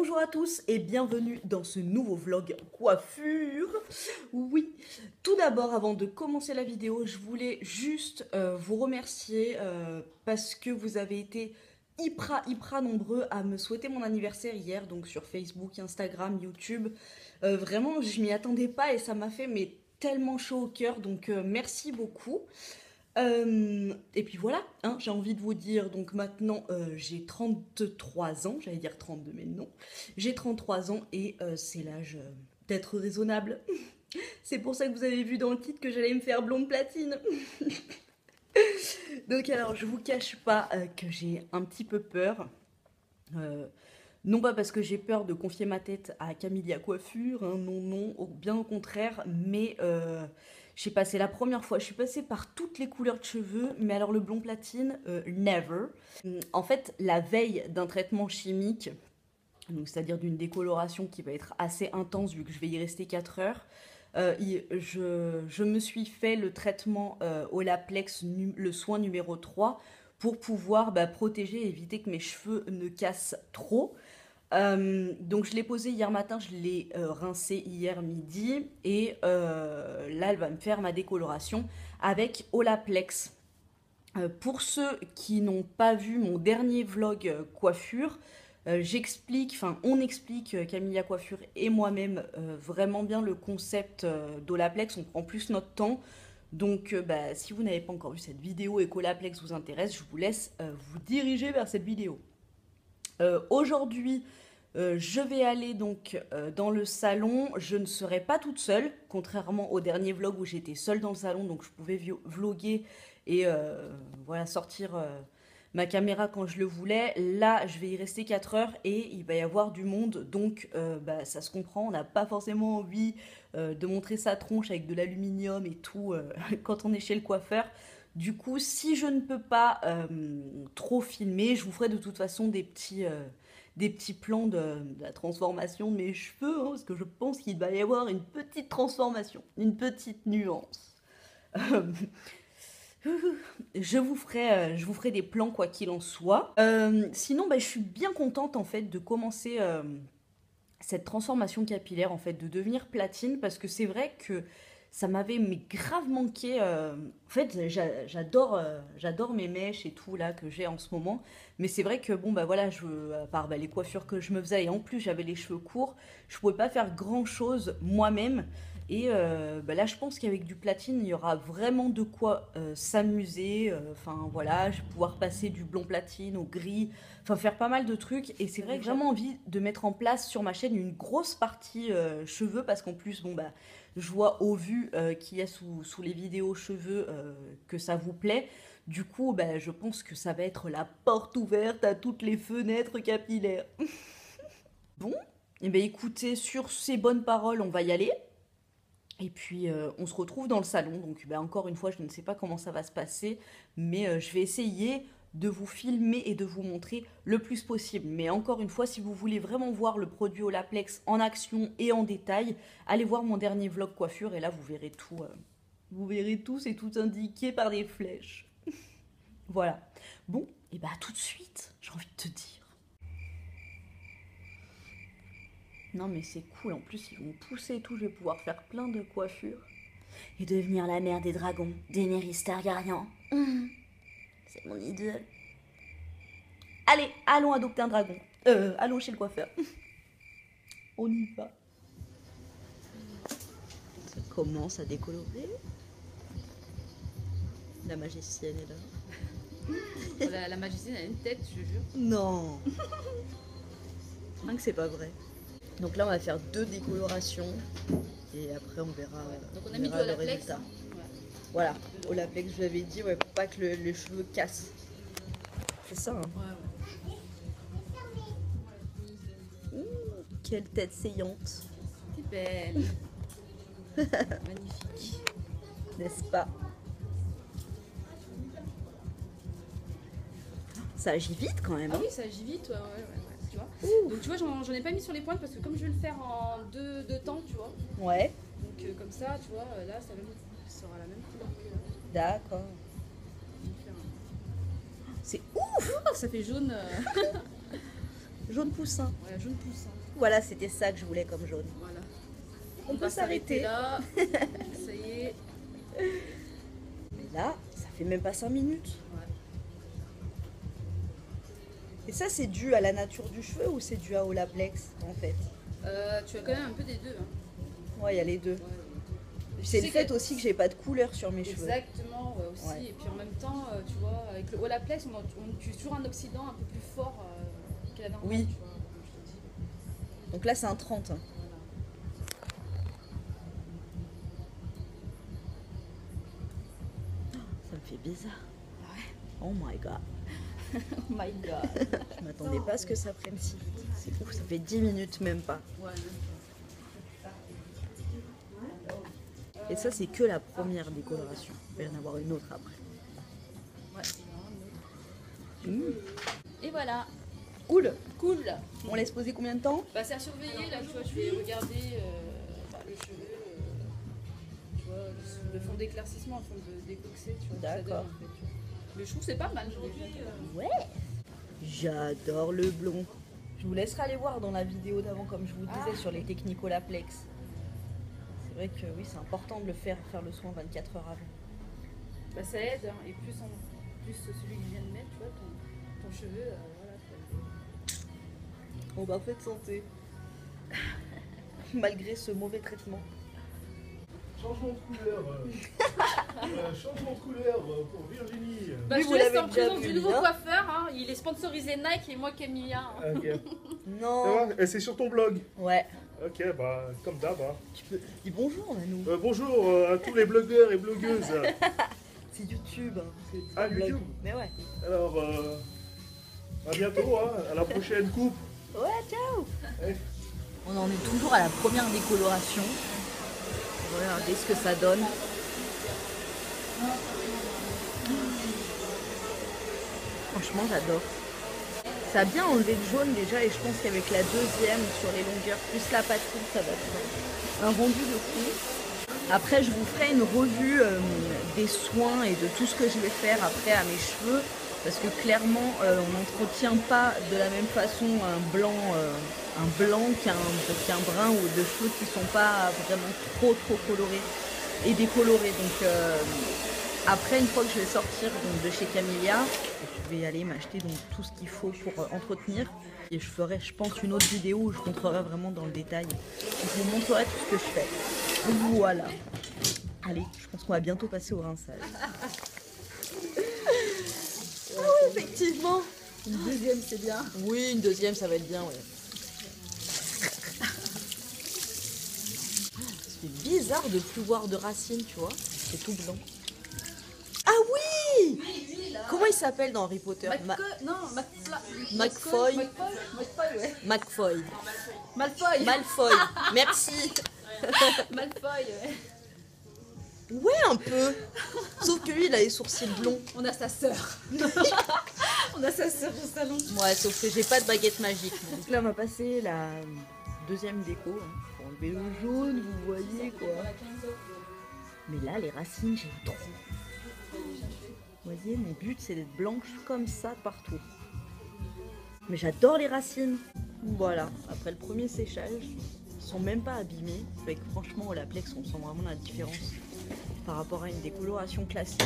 Bonjour à tous et bienvenue dans ce nouveau vlog coiffure. Oui, tout d'abord avant de commencer la vidéo, je voulais juste vous remercier parce que vous avez été hyper nombreux à me souhaiter mon anniversaire hier, donc sur Facebook, Instagram, YouTube. Vraiment, je m'y attendais pas et ça m'a fait tellement chaud au cœur, donc merci beaucoup. Et puis voilà, hein, j'ai envie de vous dire, donc maintenant j'ai 33 ans, j'allais dire 32 mais non, j'ai 33 ans et c'est l'âge d'être raisonnable. C'est pour ça que vous avez vu dans le titre que j'allais me faire blonde platine. Donc alors je vous cache pas que j'ai un petit peu peur. Non pas parce que j'ai peur de confier ma tête à Camilla Coiffure, hein, non, bien au contraire, mais j'ai passé la première fois, je suis passée par toutes les couleurs de cheveux, mais alors le blond platine, never. En fait, la veille d'un traitement chimique, donc c'est-à-dire d'une décoloration qui va être assez intense vu que je vais y rester 4 heures, je me suis fait le traitement Olaplex, le soin numéro 3, pour pouvoir protéger et éviter que mes cheveux ne cassent trop. Donc je l'ai posé hier matin, je l'ai rincé hier midi et là elle va me faire ma décoloration avec Olaplex. Pour ceux qui n'ont pas vu mon dernier vlog coiffure, on explique, Camilla Coiffure et moi-même, vraiment bien le concept d'Olaplex, on prend plus notre temps. Donc si vous n'avez pas encore vu cette vidéo et qu'Olaplex vous intéresse, je vous laisse vous diriger vers cette vidéo. Aujourd'hui, je vais aller donc dans le salon. Je ne serai pas toute seule, contrairement au dernier vlog où j'étais seule dans le salon, donc je pouvais vloguer et voilà, sortir ma caméra quand je le voulais. Là, je vais y rester 4 heures et il va y avoir du monde, donc ça se comprend, on n'a pas forcément envie de montrer sa tronche avec de l'aluminium et tout quand on est chez le coiffeur. Du coup, si je ne peux pas trop filmer, je vous ferai de toute façon des petits plans de la transformation de mes cheveux, hein, parce que je pense qu'il va y avoir une petite transformation, une petite nuance. Je vous ferai des plans quoi qu'il en soit. Sinon, je suis bien contente en fait de commencer cette transformation capillaire, en fait, de devenir platine, parce que c'est vrai que ça m'avait grave manqué. En fait, j'adore mes mèches et tout là que j'ai en ce moment, mais c'est vrai que bon voilà, à part les coiffures que je me faisais et en plus j'avais les cheveux courts, je pouvais pas faire grand chose moi-même. Et là, je pense qu'avec du platine, il y aura vraiment de quoi s'amuser. Enfin voilà, je vais pouvoir passer du blond platine au gris, enfin faire pas mal de trucs. Et c'est vrai que j'ai vraiment envie de mettre en place sur ma chaîne une grosse partie cheveux, parce qu'en plus, je vois au vu qu'il y a sous les vidéos cheveux que ça vous plaît. Du coup, je pense que ça va être la porte ouverte à toutes les fenêtres capillaires. Bon, et écoutez, sur ces bonnes paroles, on va y aller. Et puis on se retrouve dans le salon, donc encore une fois je ne sais pas comment ça va se passer, mais je vais essayer de vous filmer et de vous montrer le plus possible. Mais encore une fois, si vous voulez vraiment voir le produit Olaplex en action et en détail, allez voir mon dernier vlog coiffure et là vous verrez tout. Vous verrez tout, c'est tout indiqué par des flèches. Voilà. Bon, et tout de suite, j'ai envie de te dire. Non mais c'est cool, en plus ils vont pousser et tout, je vais pouvoir faire plein de coiffures. Et devenir la mère des dragons, Daenerys Targaryen. C'est mon idole. Allez, allons adopter un dragon. Allons chez le coiffeur. On y va. Ça commence à décolorer. La magicienne est là. La magicienne a une tête, je jure. Non. Que c'est pas vrai. Donc là, on va faire 2 décolorations. Et après, on verra, donc on a mis du Olaplex. Hein. Ouais. Voilà, Olaplex, je vous l'avais dit, pour pas que les cheveux cassent. C'est ça, hein. Ouais. Quelle tête saillante. C'est belle. Magnifique. N'est-ce pas? Ça agit vite quand même. Ah oui, ça agit vite, ouais. Tu vois. Donc tu vois, j'en ai pas mis sur les pointes parce que comme je vais le faire en deux temps, tu vois. Ouais. Donc comme ça, tu vois, là, ça sera la même couleur que là. D'accord. C'est ouf. Ça fait jaune. Jaune poussin. Ouais, jaune poussin. Voilà, c'était ça que je voulais comme jaune. Voilà. On peut va s'arrêter s'arrêter. là. Ça y est. Mais là, ça fait même pas 5 minutes. Ouais. Et ça, c'est dû à la nature du cheveu ou c'est dû à Olaplex en fait? Tu as quand même un peu des deux. Hein. Ouais, il y a les deux. Ouais. C'est sais le fait que- aussi que j'ai pas de couleur sur mes cheveux. Exactement, ouais, aussi. Ouais. Et puis en même temps, tu vois, avec le Olaplex, on utilise toujours un oxydant un peu plus fort que la normale. Oui. Tu vois, comme je te dis. Donc là, c'est un 30. Hein. Voilà. Ça me fait bizarre. Ouais. Oh my god. Oh my god. Je m'attendais pas à ce que ça prenne si vite. C'est ouf, ça fait 10 minutes même pas. Ouais. Et ça, c'est que la première décoloration. Il va y en avoir une autre après. Ouais. Mmh. Et voilà. Cool. Cool. On laisse poser combien de temps? Bah, c'est à surveiller, là, tu vois, je vais regarder le cheveu, tu vois, le fond d'éclaircissement, le fond de décoxer, tu vois, que ça donne, D'accord. en fait, tu vois. Mais je trouve que c'est pas mal, je l'ai vu. Ouais. J'adore le blond. Je vous laisserai aller voir dans la vidéo d'avant, comme je vous disais, sur les techniques Olaplex. C'est vrai que oui, c'est important de le faire le soin 24 heures avant. Bah, ça aide, hein, et plus celui que je viens de mettre, tu vois, ton cheveu, voilà. On va de santé. Malgré ce mauvais traitement. Changement de couleur. Changement de couleur pour Virginie. Bah, Oui, je vous te laisse l'avez en déjà présence vu, du nouveau hein. coiffeur, hein. Il est sponsorisé Nike et moi Camilla. Hein. Ok. Non. Ça va? Et c'est sur ton blog. Ouais. Ok, bah comme d'hab. Hein. Tu peux. Dis bonjour, Nanou. Bonjour à tous les blogueurs et blogueuses. C'est YouTube. Hein. C'est Ah, un blog. YouTube. Mais ouais. Alors, à bientôt, hein, à la prochaine coupe. Ouais, ciao. Ouais. On en est toujours à la première décoloration. Regardez ce que ça donne. Franchement, j'adore. Ça a bien enlevé le jaune déjà et je pense qu'avec la deuxième sur les longueurs plus la patine, ça va faire un rendu de fou. Après, je vous ferai une revue des soins et de tout ce que je vais faire après à mes cheveux. Parce que clairement, on n'entretient pas de la même façon un blanc qu'un brun ou de cheveux qui sont pas vraiment trop colorés et décolorés. Donc après, une fois que je vais sortir donc, de chez Camellia, je vais aller m'acheter donc tout ce qu'il faut pour entretenir. Et je ferai, je pense, une autre vidéo où je rentrerai vraiment dans le détail. Je vous montrerai tout ce que je fais. Voilà. Allez, je pense qu'on va bientôt passer au rinçage. Ah oui, effectivement. Une deuxième, c'est bien. Oui, une deuxième, ça va être bien, ouais. C'est bizarre de plus voir de racines, tu vois. C'est tout blanc. Ah oui! Comment il s'appelle dans Harry Potter? McFoy. Ouais. McFoy. Malfoy. Malfoy. Merci. Malfoy, ouais. Ouais, un peu. Sauf que lui, il a les sourcils blonds. On a sa sœur. On a sa sœur au salon. Ouais, sauf que j'ai pas de baguette magique. Donc là, on va passer la deuxième déco. Hein, pour enlever le jaune, vous voyez quoi. Mais là, les racines, j'aime trop. Vous voyez, mon but, c'est d'être blanche comme ça partout. Mais j'adore les racines. Voilà, après le premier séchage, ils sont même pas abîmés. Avec, franchement, Olaplex, on sent vraiment la différence par rapport à une décoloration classique.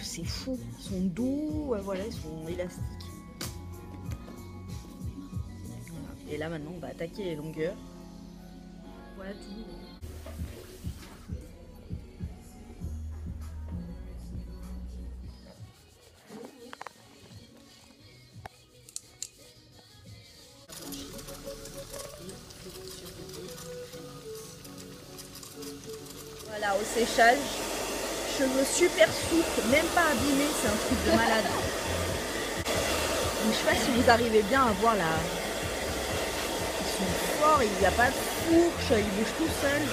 C'est fou. Ils sont doux, ouais, voilà, ils sont élastiques. Voilà. Et là, maintenant, on va attaquer les longueurs. Voilà tout. Voilà, au séchage, cheveux super souples, même pas abîmés, c'est un truc de malade. Donc, je sais pas si vous arrivez bien à voir là. Ils sont forts, il n'y a pas de fourche, ils bougent tout seuls.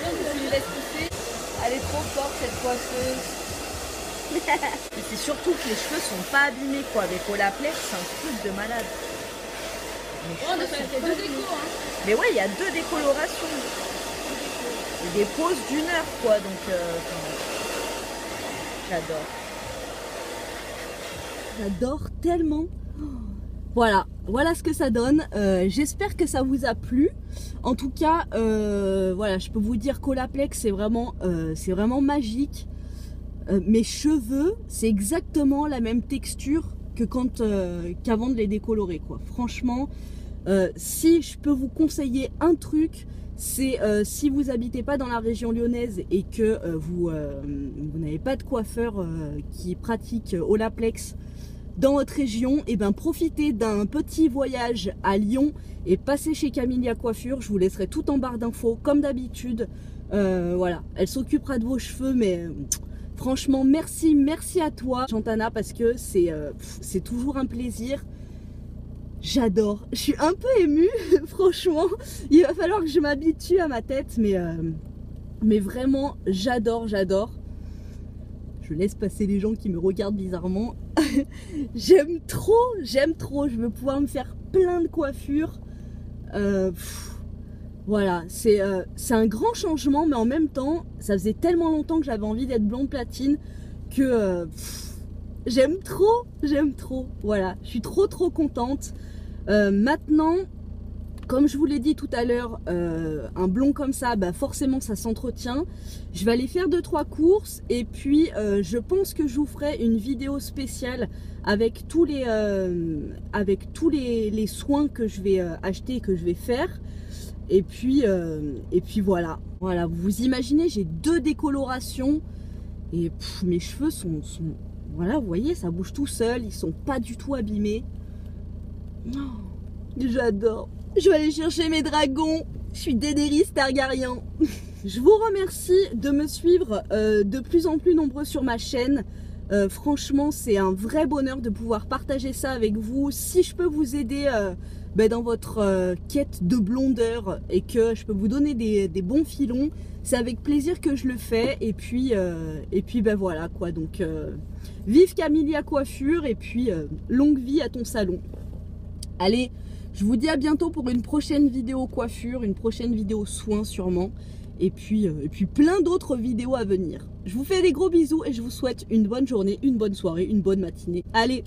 Je lui laisse pousser. Elle est trop forte cette coiffeuse. Et c'est surtout que les cheveux sont pas abîmés quoi. Avec Olaplex, c'est un truc de malade. Oh, on a fait deux décos, hein. Mais ouais, il y a 2 décolorations. Et des pauses d'1 heure quoi. Donc j'adore. J'adore tellement. Voilà, voilà ce que ça donne. J'espère que ça vous a plu. En tout cas, voilà, je peux vous dire qu'Olaplex c'est vraiment magique. Mes cheveux, c'est exactement la même texture que qu'avant de les décolorer, quoi. Franchement, si je peux vous conseiller un truc, c'est si vous habitez pas dans la région lyonnaise et que vous n'avez pas de coiffeur qui pratique Olaplex dans votre région, et ben profitez d'un petit voyage à Lyon et passez chez Camélia Coiffure. Je vous laisserai tout en barre d'infos comme d'habitude. Voilà, elle s'occupera de vos cheveux, mais franchement merci à toi Chantana, parce que c'est toujours un plaisir. J'adore, je suis un peu émue franchement, il va falloir que je m'habitue à ma tête, mais vraiment j'adore. Je laisse passer les gens qui me regardent bizarrement. J'aime trop, je veux pouvoir me faire plein de coiffures. Voilà, c'est un grand changement, mais en même temps, ça faisait tellement longtemps que j'avais envie d'être blonde platine que j'aime trop. Voilà, je suis trop contente. Maintenant, comme je vous l'ai dit tout à l'heure, un blond comme ça, bah forcément ça s'entretient. Je vais aller faire 2-3 courses et puis je pense que je vous ferai une vidéo spéciale avec tous les soins que je vais acheter et que je vais faire. Et puis voilà, vous imaginez, j'ai 2 décolorations et mes cheveux sont voilà, vous voyez, ça bouge tout seul, ils sont pas du tout abîmés. Oh, j'adore. Je vais aller chercher mes dragons. Je suis Daenerys Targaryen. Je vous remercie de me suivre de plus en plus nombreux sur ma chaîne. Franchement, c'est un vrai bonheur de pouvoir partager ça avec vous. Si je peux vous aider dans votre quête de blondeur et que je peux vous donner des bons filons, c'est avec plaisir que je le fais. Et puis voilà quoi. Donc vive Camélia Coiffure et puis longue vie à ton salon. Allez, je vous dis à bientôt pour une prochaine vidéo coiffure, une prochaine vidéo soins sûrement. Et puis plein d'autres vidéos à venir. Je vous fais des gros bisous et je vous souhaite une bonne journée, une bonne soirée, une bonne matinée. Allez,